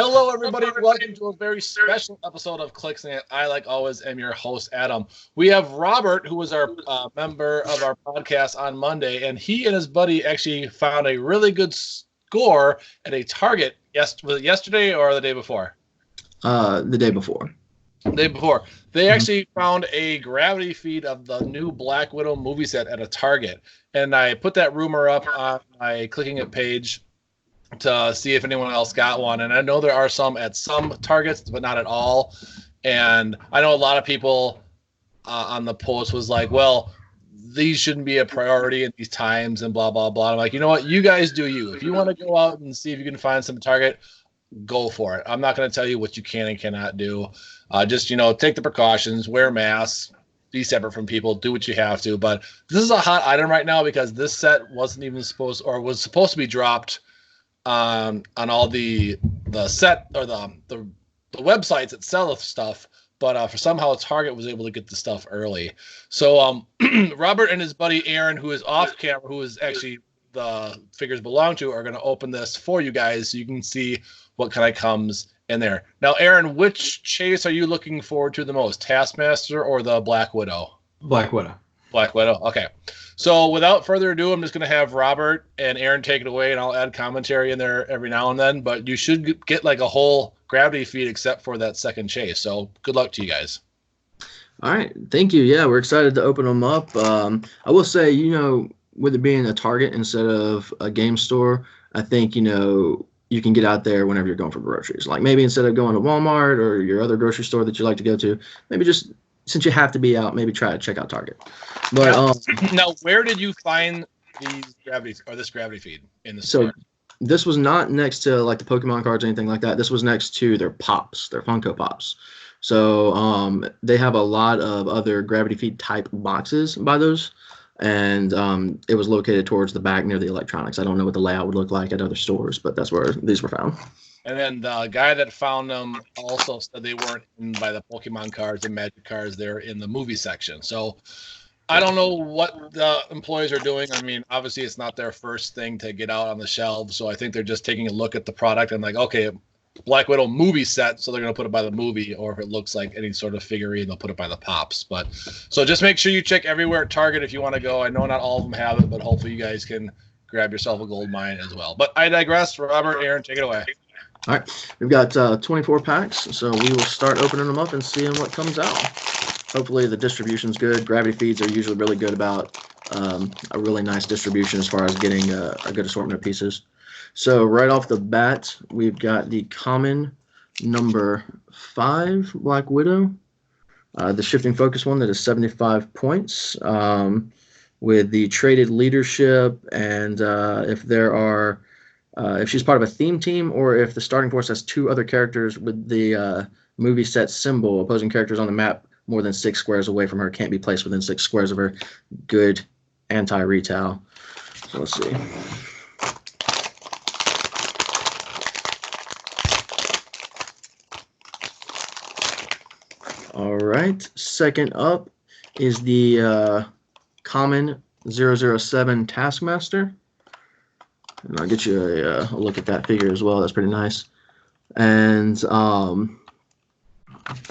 Hello, everybody, and welcome to a very special episode of Clixin. I, like always, am your host, Adam. We have Robert, who was our member of our podcast on Monday, and he and his buddy actually found a really good score at a Target. Was it yesterday or the day before? The day before. The day before. They actually found a gravity feed of the new Black Widow movie set at a Target, and I put that rumor up on my Clicking It page to see if anyone else got one. And I know there are some at some Targets, but not at all. And I know a lot of people on the post was like, well, these shouldn't be a priority in these times and blah, blah, blah. I'm like, you know what? You guys do you. If you want to go out and see if you can find some Target, go for it. I'm not going to tell you what you can and cannot do. Just, take the precautions, wear masks, be separate from people, do what you have to. But this is a hot item right now because this set wasn't even supposed to be dropped on all the set or the websites that sell the stuff, but for somehow Target was able to get the stuff early. So Robert and his buddy Aaron, who is off camera, who is actually the figures belong to, are going to open this for you guys so you can see what kind of comes in there. Now, Aaron, which chase are you looking forward to the most, Taskmaster or the Black Widow? Black Widow. Black Widow. Okay. So without further ado, I'm just going to have Robert and Aaron take it away, and I'll add commentary in there every now and then. But you should get like a whole gravity feed except for that second chase. So good luck to you guys. All right. Thank you. Yeah, we're excited to open them up. I will say, with it being a Target instead of a game store, I think, you can get out there whenever you're going for groceries. Like maybe instead of going to Walmart or your other grocery store that you like to go to, maybe just since you have to be out, maybe try to check out Target. But now, where did you find this gravity feed in the store? So this was not next to like the Pokemon cards or anything like that. This was next to their Pops, their Funko Pops. So they have a lot of other gravity feed type boxes by those, and it was located towards the back near the electronics. I don't know what the layout would look like at other stores, but that's where these were found. And then the guy that found them also said they weren't in by the Pokemon cards and Magic cards. They're in the movie section. So I don't know what the employees are doing. I mean, obviously it's not their first thing to get out on the shelves. So I think they're just taking a look at the product and like, okay, Black Widow movie set. So they're going to put it by the movie, or if it looks like any sort of figurine, they'll put it by the Pops. But so just make sure you check everywhere at Target if you want to go. I know not all of them have it, but hopefully you guys can grab yourself a gold mine as well. But I digress. Robert, Aaron, take it away. All right, we've got 24 packs, so we will start opening them up and seeing what comes out. Hopefully the distribution's good. Gravity feeds are usually really good about a really nice distribution as far as getting a good assortment of pieces. So right off the bat, we've got the common number 5 Black Widow, the shifting focus one that is 75 points, with the traded leadership, and if she's part of a theme team, or if the starting force has 2 other characters with the movie set symbol, opposing characters on the map more than 6 squares away from her can't be placed within 6 squares of her. Good anti-retail. So let's see. All right. Second up is the common 007 Taskmaster. And I'll get you a look at that figure as well. That's pretty nice. And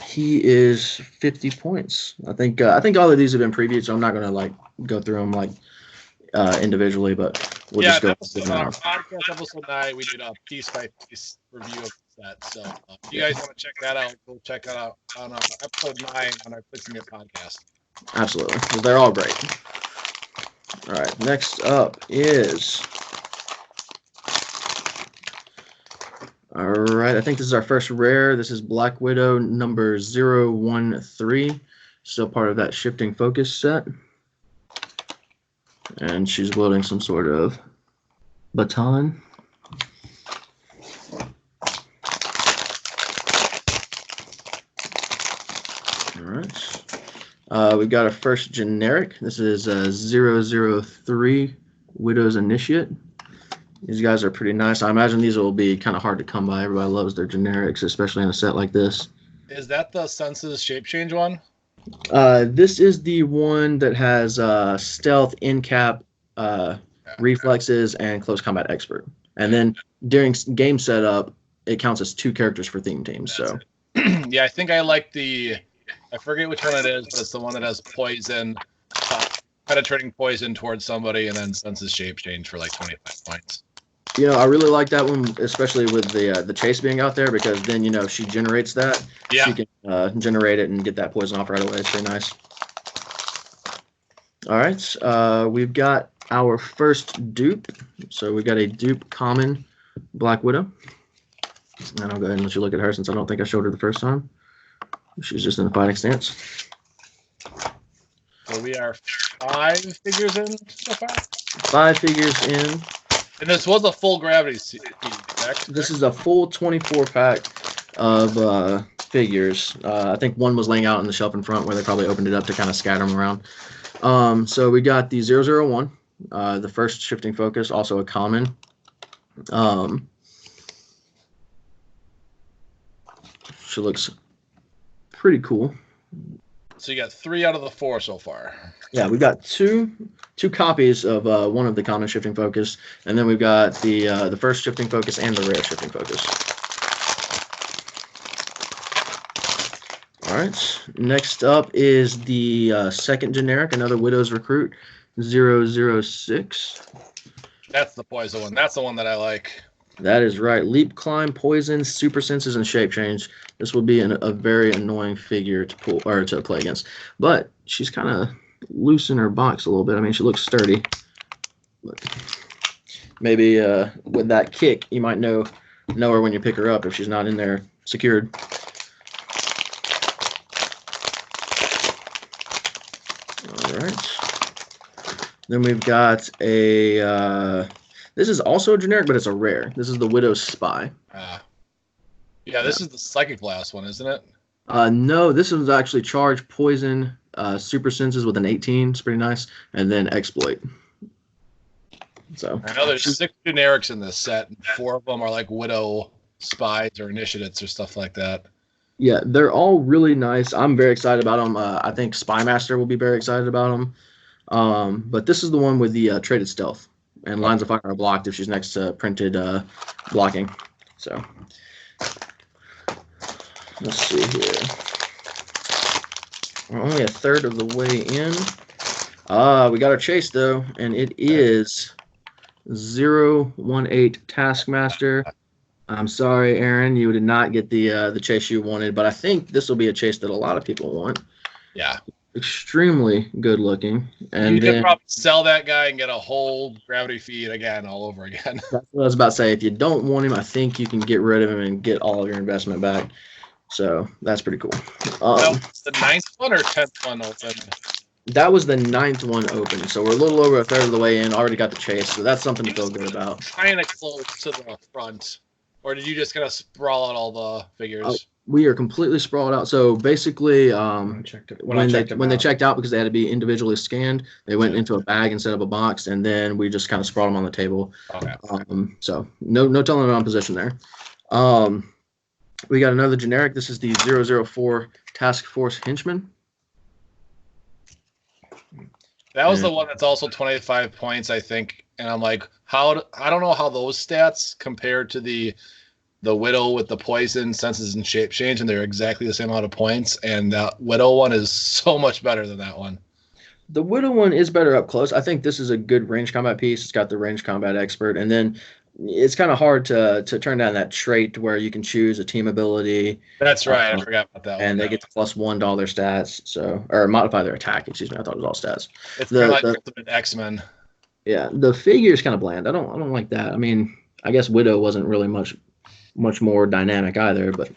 he is 50 points. I think all of these have been previewed, so I'm not gonna go through them individually, but we'll just go. On our podcast episode 9, we did a piece by piece review of that. So if you guys want to check that out, go check it out on episode 9 on our Clixin It podcast. Absolutely, they're all great. All right, next up is. All right, I think this is our first rare. This is Black Widow number 013, still part of that shifting focus set. And she's wielding some sort of baton. All right. We've got our first generic. This is 003 Widow's Initiate. These guys are pretty nice. I imagine these will be kind of hard to come by. Everybody loves their generics, especially in a set like this. Is that the Senses shape change one? This is the one that has stealth, in-cap, reflexes, and close combat expert. And then during game setup, it counts as 2 characters for theme teams. So yeah, I think I like I forget which one it is, but it's the one that has poison, penetrating poison towards somebody, and then senses shape change for like 25 points. I really like that one, especially with the chase being out there, because then she generates that. Yeah. She can generate it and get that poison off right away. It's pretty nice. All right, we've got our first dupe. So we've got a dupe common Black Widow. And I'll go ahead and let you look at her since I don't think I showed her the first time. She's just in the fighting stance. So we are 5 figures in so far? 5 figures in. And this was a full gravity feed, correct? This is a full 24 pack of figures. I think one was laying out on the shelf in front where they probably opened it up to kind of scatter them around. So we got the 001, the first shifting focus, also a common. She looks pretty cool. So you got 3 out of the 4 so far. Yeah, we've got two copies of one of the common shifting focus, and then we've got the first shifting focus and the rare shifting focus. All right, next up is the second generic, another Widow's Recruit, 006. That's the poison one. That's the one that I like. That is right. Leap, climb, poison, super senses, and shape change. This will be a very annoying figure to pull or to play against. But she's kind of loose in her box a little bit. I mean, she looks sturdy. But maybe with that kick, you might know her when you pick her up if she's not in there secured. All right. Then we've got a. This is also a generic, but it's a rare. This is the Widow's Spy. Yeah, this is the Psychic Blast one, isn't it? No, this is actually Charge, Poison, Super Senses with an 18. It's pretty nice. And then Exploit. So I know there's 6 generics in this set. And 4 of them are like Widow Spies or Initiates or stuff like that. Yeah, they're all really nice. I'm very excited about them. I think Spymaster will be very excited about them. But this is the one with the traded stealth. And lines of fire are blocked if she's next to printed blocking. So let's see here. We're only a third of the way in. We got our chase though, and it is 018 Taskmaster. I'm sorry, Aaron, you did not get the chase you wanted, but I think this will be a chase that a lot of people want. Yeah. Extremely good looking. And you can probably sell that guy and get a whole gravity feed again all over again. That's what I was about to say. If you don't want him, I think you can get rid of him and get all of your investment back. So that's pretty cool. It's the 9th one or 10th one open? That was the 9th one open. So we're a little over a third of the way in. Already got the chase. So that's something to feel good about. Kind of close to the front. Or did you just kind of sprawl out all the figures? We are completely sprawled out. So basically, when they checked out because they had to be individually scanned, they went into a bag instead of a box, and then we just kind of sprawled them on the table. Okay. So no telling them on position there. We got another generic. This is the 004 Task Force Henchman. That was the one that's also 25 points, I think. And I'm like, I don't know how those stats compare to the Widow with the poison, senses, and shape change, and they're exactly the same amount of points. And that Widow one is so much better than that one. The Widow one is better up close. I think this is a good range combat piece. It's got the range combat expert, and then it's kind of hard to turn down that trait where you can choose a team ability. That's right. I forgot about that one. And they get the +1 to all their stats, or modify their attack. Excuse me. I thought it was all stats. It's kind of like Ultimate X-Men. Yeah, the figure is kind of bland. I don't like that. I mean, I guess Widow wasn't really much more dynamic either, but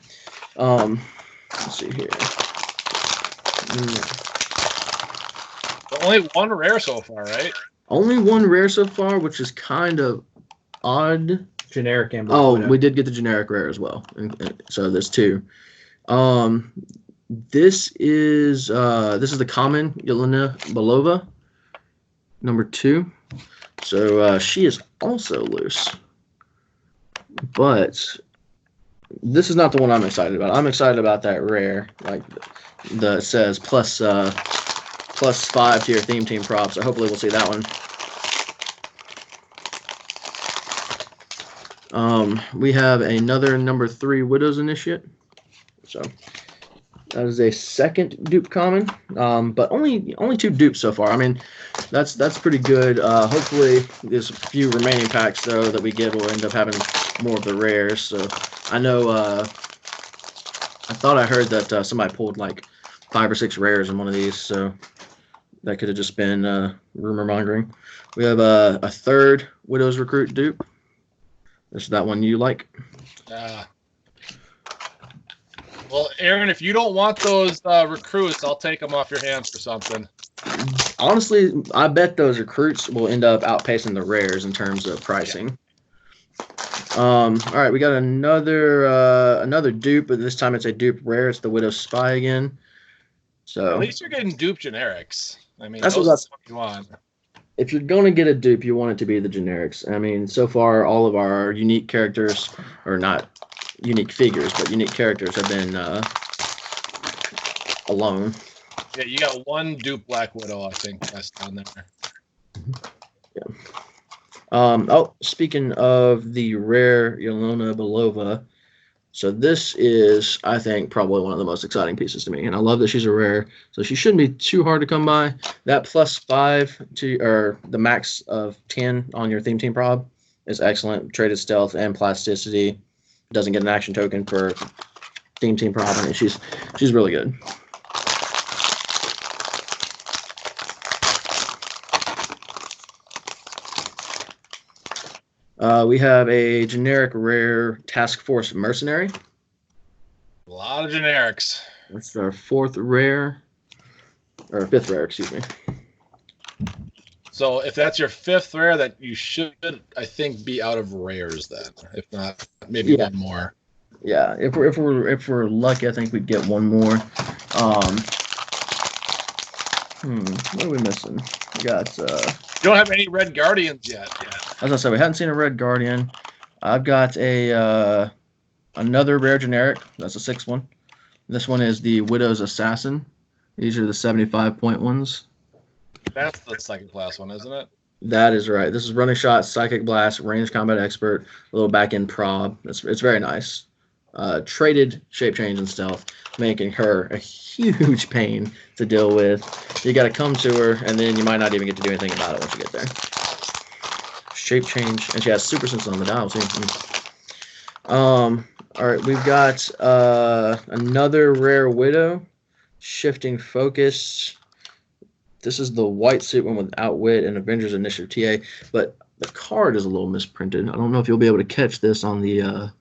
let's see here. Only one rare so far, right? Only one rare so far, which is kind of odd. Generic and Widow. We did get the generic rare as well, and so there's 2. This is the common Yelena Belova, number 2. So she is also loose, but this is not the one I'm excited about. I'm excited about that rare, like it says +5 to your theme team props. So hopefully we'll see that one. We have another number 3 Widow's Initiate. So that is a second dupe common, but only 2 dupes so far. I mean, that's pretty good. Hopefully, there's a few remaining packs though that we get will end up having more of the rares. So I know I thought I heard that somebody pulled like 5 or 6 rares in one of these, so that could have just been rumor mongering. We have a third Widow's Recruit dupe. Is that one you like? Well, Aaron, if you don't want those recruits, I'll take them off your hands for something. Honestly, I bet those recruits will end up outpacing the rares in terms of pricing. Yeah. All right, we got another dupe, but this time it's a dupe rare. It's the Widow's Spy again. So at least you're getting dupe generics. I mean, that's what you want. If you're going to get a dupe, you want it to be the generics. I mean, so far, all of our unique characters, or not unique figures, but unique characters have been alone. Yeah, you got 1 dupe Black Widow, I think, that's down there. Yeah. Oh, speaking of the rare Yelena Belova, so this is, I think, probably one of the most exciting pieces to me, and I love that she's a rare, so she shouldn't be too hard to come by. That +5 to, or the max of 10 on your theme team prob is excellent. Traded stealth and plasticity. Doesn't get an action token for theme team prob, and she's really good. We have a generic rare Task Force Mercenary. A lot of generics. That's our 4th rare, or 5th rare, excuse me. So if that's your 5th rare, that you should, I think, be out of rares then. If not, maybe one more. Yeah, if we're lucky, I think we'd get one more. What are we missing? We got. You don't have any Red Guardians yet. As I said, we hadn't seen a Red Guardian. I've got a another rare generic. That's a 6th one. This one is the Widow's Assassin. These are the 75-point ones. That's the 2nd class one, isn't it? That is right. This is running shot, psychic blast, range combat expert, a little back end prob. It's very nice. Traded shape change and stealth, making her a huge pain to deal with. You got to come to her, and then you might not even get to do anything about it once you get there. Shape change, and she has super sense on the dial too. All right, we've got another rare Widow, shifting focus. This is the white suit one with Outwit and Avengers Initiative TA, but the card is a little misprinted. I don't know if you'll be able to catch this on the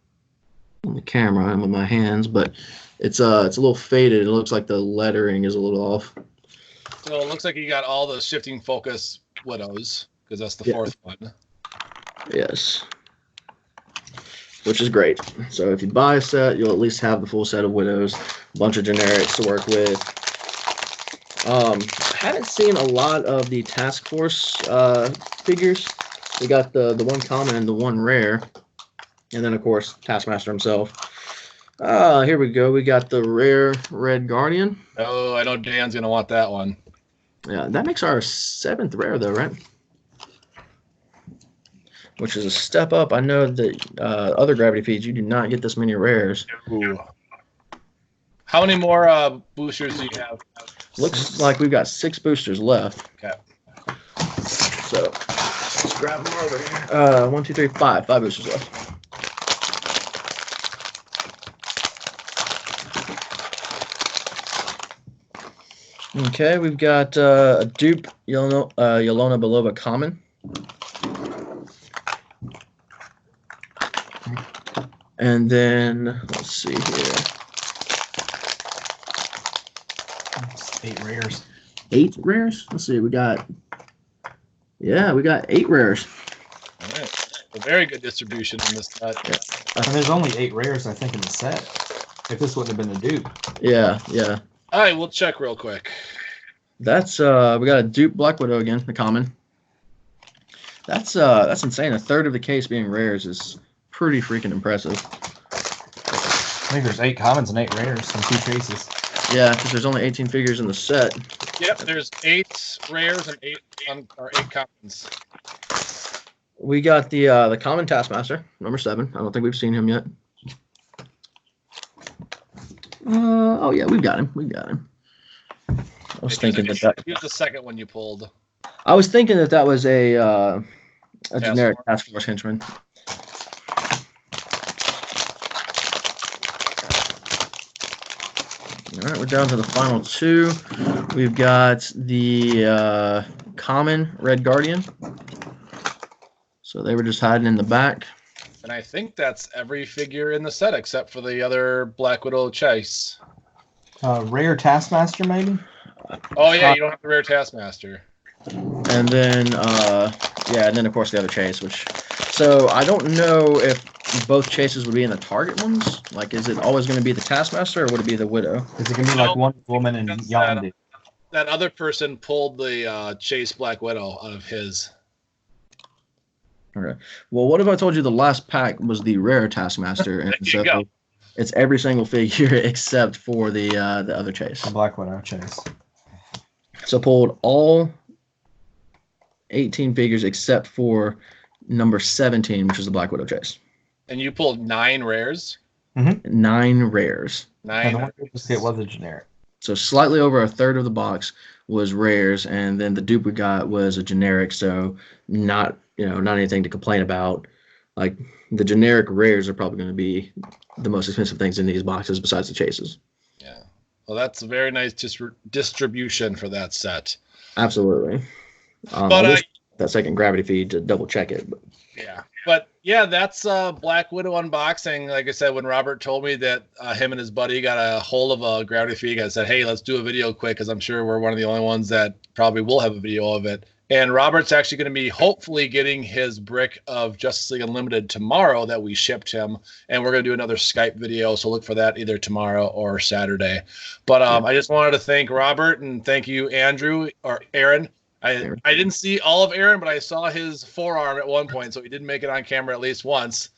camera and with my hands, but it's a little faded. It looks like the lettering is a little off. So it looks like you got all the shifting focus Widows, because that's the 4th one. Yes. Which is great. So if you buy a set, you'll at least have the full set of Widows, a bunch of generics to work with. I haven't seen a lot of the Task Force figures. We got the 1 common and the 1 rare. And then, of course, Taskmaster himself. Here we go. We got the rare Red Guardian. Oh, I know Dan's going to want that one. Yeah, that makes our 7th rare, though, right? Which is a step up. I know that other gravity feeds, you do not get this many rares. Ooh. How many more boosters do you have? Looks like we've got 6 boosters left. Okay. So let's grab them over here. 1, 2, 3, 5. 5 boosters left. Okay, we've got a dupe Yelena Belova common. And then, let's see here. 8 rares. 8 rares? Let's see, we got 8 rares. All right. A very good distribution in this set. Yeah. And there's only 8 rares, I think, in the set. If this wouldn't have been a dupe. Yeah. All right, we'll check real quick. That's we got a dupe Black Widow again, the common. That's insane. A third of the case being rares is pretty freaking impressive. I think there's 8 commons and 8 rares and 2 chases. Yeah, because there's only 18 figures in the set. Yep, there's 8 rares and 8 commons. We got the common Taskmaster, number 7. I don't think we've seen him yet. Oh yeah, we've got him. I was thinking that he was the second one you pulled. I was thinking that was a generic task force henchman. All right, we're down to the final 2. We've got the common Red Guardian. So they were just hiding in the back. And I think that's every figure in the set except for the other Black Widow chase. Rare Taskmaster, maybe? Oh, yeah, you don't have the rare Taskmaster. And then, and then, of course, the other chase, which... So I don't know if both chases would be in the target ones. Like, is it always going to be the Taskmaster, or would it be the Widow? Is it going to be like Wonder Woman and Yondu? That other person pulled the chase Black Widow out of his. Okay. Well, what if I told you the last pack was the rare Taskmaster, and so it's every single figure except for the other chase, the Black Widow chase. So pulled all 18 figures except for number 17, which is the Black Widow chase. And you pulled 9 rares. 9 rares. 9. And the one it was a generic. So slightly over a third of the box was rares, and then the dupe we got was a generic. So not anything to complain about. Like, the generic rares are probably going to be the most expensive things in these boxes besides the chases. Yeah. Well, that's a very nice distribution for that set. Absolutely. But that second gravity feed to double check it. But yeah, that's Black Widow unboxing. Like I said, when Robert told me that him and his buddy got a hold of a gravity feed, I said, hey, let's do a video quick, because I'm sure we're one of the only ones that probably will have a video of it. And Robert's actually going to be hopefully getting his brick of Justice League Unlimited tomorrow that we shipped him. And we're going to do another Skype video. So look for that either tomorrow or Saturday. But I just wanted to thank Robert and thank you, Andrew, or Aaron. I didn't see all of Aaron, but I saw his forearm at one point. So he did make it on camera at least once.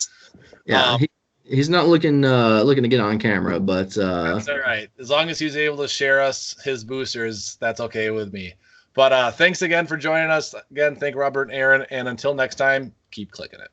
Yeah, he's not looking to get on camera, but that's all right. As long as he's able to share us his boosters, that's okay with me. But thanks again for joining us. Again, thank Robert and Aaron. And until next time, keep clicking it.